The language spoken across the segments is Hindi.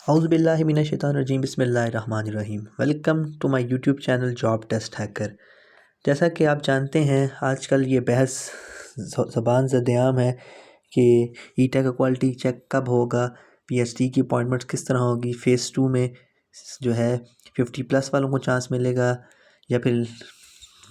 औज़ुबिल्लाहि मिनश्शैतानिर्रजीम बिस्मिल्लाहिर्रहमानिर्रहीम। Welcome to my YouTube channel job test hacker. जैसा कि आप जानते हैं आजकल ये बहस ज़बान ज़द-ए-आम है कि ईटा का क्वालिटी चेक कब होगा, पीएचडी की अपॉइंटमेंट्स किस तरह होगी, फ़ेज़ 2 में जो है 50+ वालों को चांस मिलेगा या फिर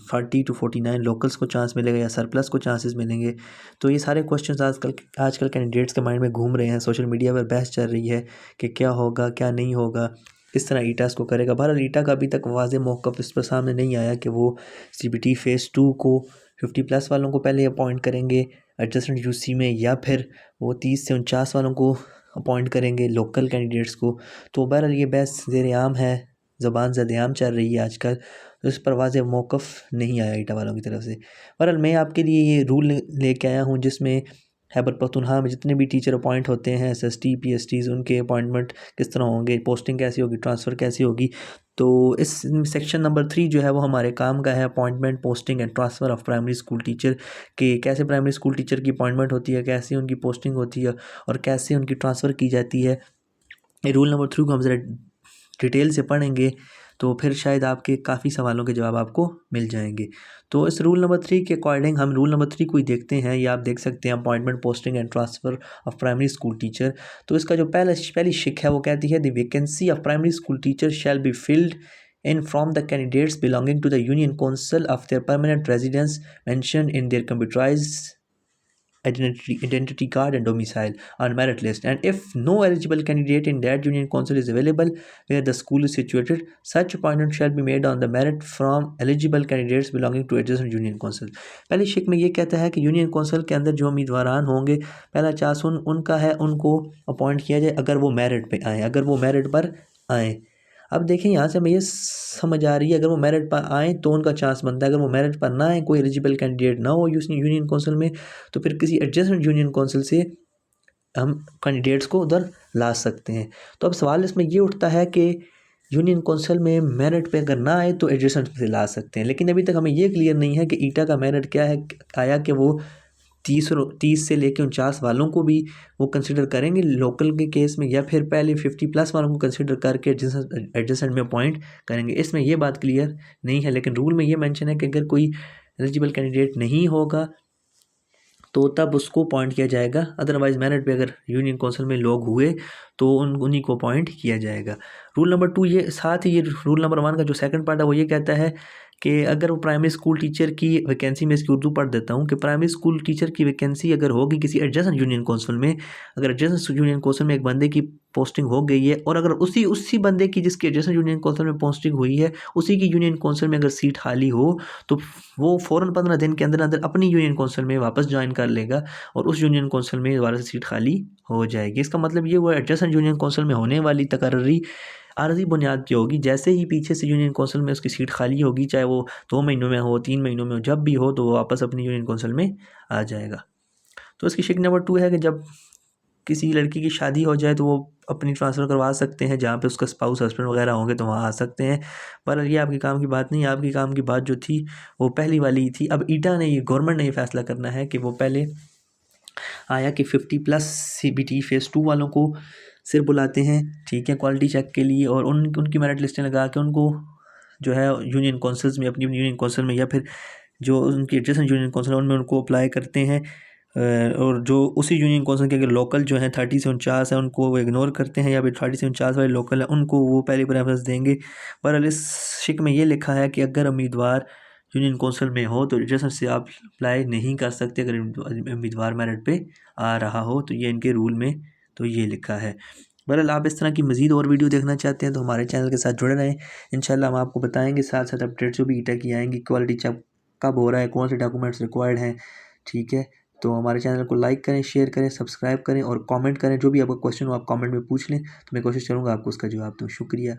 40 to 49 लोकल्स को चांस मिलेगा या सरप्लस को चांसेस मिलेंगे। तो ये सारे क्वेश्चंस आजकल कैंडिडेट्स के माइंड में घूम रहे हैं। सोशल मीडिया पर बहस चल रही है कि क्या होगा क्या नहीं होगा, किस तरह ईटा इसको करेगा। बहरहाल ईटा का अभी तक वाज़ेह मौक़िफ़ इस पर सामने नहीं आया कि वो सीबीटी फ़ेज़ 2 को 50+ वालों को पहले अपॉइंट करेंगे एडजस्टमेंट यूसी में, या फिर वो 30 से 49 वालों को अपॉइंट करेंगे लोकल कैंडिडेट्स को। तो बहरहाल ये बहस ज़ेर-ए-आम है, ज़बान ज़द-ए-आम चल रही है आजकल। तो इस पर वाज़ेह मौक़िफ़ नहीं आया ईटा वालों की तरफ से। बहरहाल मैं आपके लिए ये रूल लेके आया हूँ जिसमें खैबर पख्तूनख्वा में जितने भी टीचर अपॉइंट होते हैं एसएसटी पीएचडीज़, उनके अपॉइंटमेंट किस तरह होंगे, पोस्टिंग कैसी होगी, ट्रांसफ़र कैसी होगी। तो इस सेक्शन नंबर 3 जो है वो हमारे काम का है, appointment posting and transfer of primary school teacher, कि कैसे प्राइमरी स्कूल टीचर की अपॉइंटमेंट होती है, कैसे उनकी पोस्टिंग होती है और कैसे उनकी ट्रांसफ़र की जाती है। ये रूल नंबर 3 को हम ज़रा डिटेल से पढ़ेंगे तो फिर शायद आपके काफ़ी सवालों के जवाब आपको मिल जाएंगे। तो इस रूल नंबर 3 के अकॉर्डिंग हम रूल नंबर 3 को ही देखते हैं। ये आप देख सकते हैं, appointment posting and transfer of primary school teacher. तो इसका जो पहली शिक है वो कहती है, the vacancy of primary school teacher shall be filled in from the candidates belonging to the union council of their permanent residence mentioned in their computerized identity card and domicile on merit list, and if no eligible candidate in that union council is available where the school is situated, such appointment shall be made on the merit from eligible candidates belonging to adjacent union council। पहली शिक में ये कहता है कि यूनियन कौंसिल के अंदर जो उम्मीदवारान होंगे, पहला चांस उनका है, उनको अपॉइंट किया जाए अगर वो मेरिट पे आएँ, अगर वो मेरिट पर आएँ। अब देखें यहाँ से हमें ये समझ आ रही है, अगर वो मेरिट पर आएँ तो उनका चांस बनता है, अगर वो मेरिट पर ना आए, कोई एलिजिबल कैंडिडेट ना हो यूनियन कौंसिल में, तो फिर किसी एडजेसेंट यूनियन कौंसिल से हम कैंडिडेट्स को उधर ला सकते हैं। तो अब सवाल इसमें ये उठता है कि यूनियन कौंसिल में मेरिट पे अगर ना आए तो एडजेसेंट से ला सकते हैं, लेकिन अभी तक हमें ये क्लियर नहीं है कि ईटा का मेरिट क्या है, आया कि वो 30 से लेकर 49 वालों को भी वो कंसिडर करेंगे लोकल के केस में, या फिर पहले 50+ वालों को कंसिडर करके एडजेसेंट में अपॉइंट करेंगे। इसमें ये बात क्लियर नहीं है, लेकिन रूल में ये मेंशन है कि अगर कोई एलिजिबल कैंडिडेट नहीं होगा तो तब उसको अपॉइंट किया जाएगा, अदरवाइज़ मेरिट पे अगर यूनियन कौंसिल में लोग हुए तो उन्हीं को अपॉइंट किया जाएगा। रूल नंबर 2 ये साथ ही ये रूल नंबर 1 का जो सेकंड पार्ट है वो ये कहता है कि अगर वो प्राइमरी स्कूल टीचर की वैकेंसी, में इसकी उर्दू पढ़ देता हूँ, कि प्राइमरी स्कूल टीचर की वैकेंसी अगर होगी किसी एडजेसेंट यूनियन कौंसिल में, अगर एडजेसेंट यूनियन कौंसिल में एक बंदे की पोस्टिंग हो गई है और अगर उसी बंदे की जिसकी एडजेसेंट यूनियन कौंसिल में पोस्टिंग हुई है, उसी की यूनियन कौंसिल में अगर सीट खाली हो, तो वो फ़ौरन 15 दिन के अंदर अंदर अपनी यूनियन कौंसिल में वापस ज्वाइन कर लेगा और उस यूनियन कौंसिल में दोबारा से सीट खाली हो जाएगी। इसका मतलब ये हुआ एडजेसेंट यूनियन कौंसिल में होने वाली तकर्री आर्ज़ी बुनियाद पे होगी। जैसे ही पीछे से यूनियन कौंसिल में उसकी सीट खाली होगी, चाहे वो 2 महीनों में हो, 3 महीनों में हो, जब भी हो, तो वो वापस अपनी यूनियन कौंसिल में आ जाएगा। तो इसकी शिक नंबर 2 है कि जब किसी लड़की की शादी हो जाए तो वो अपनी ट्रांसफ़र करवा सकते हैं, जहाँ पे उसका स्पाउस हस्बैंड वगैरह होंगे तो वहाँ आ सकते हैं। पर ये आपके काम की बात नहीं है, आपके काम की बात जो थी वो पहली वाली ही थी। अब ईटा ने, ये गवर्नमेंट ने ये फैसला करना है कि वो पहले आया कि 50+ सीबीटी फ़ेज़ 2 वालों को सिर्फ बुलाते हैं, ठीक है, क्वालिटी चेक के लिए, और उनकी मेरिट लिस्टें लगा के उनको जो है यूनियन कौंसिल्स में, अपनी यूनियन कौंसिल में, या फिर जो उनकी एडजेसेंट यूनियन कौंसिल है उनमें उनको अप्लाई करते हैं। और जो उसी यूनियन कौंसिल के अगर लोकल जो हैं 30 से 49 है उनको वो इग्नोर करते हैं, या फिर 30 से 49 वाले लोकल हैं उनको वो पहले प्रेफरेंस देंगे। बहरहाल इस शिक में ये लिखा है कि अगर उम्मीदवार यूनियन कौंसिल में हो तो एडजेसेंट से आप अप्लाई नहीं कर सकते, अगर उम्मीदवार मेरिट पे आ रहा हो, तो ये इनके रूल में तो ये लिखा है। बहरहाल आप इस तरह की मज़ीद और वीडियो देखना चाहते हैं तो हमारे चैनल के साथ जुड़े रहें। इंशाल्लाह हम आपको बताएंगे साथ साथ अपडेट्स जो भी ईटा की आएंगी, क्वालिटी चेक कब हो रहा है, कौन से डॉक्यूमेंट्स रिक्वायर्ड हैं, ठीक है। तो हमारे चैनल को लाइक करें, शेयर करें, सब्सक्राइब करें और कमेंट करें। जो भी आपका क्वेश्चन हो आप कमेंट में पूछ लें, तो मैं कोशिश करूँगा आपको उसका जवाब दूँ। शुक्रिया।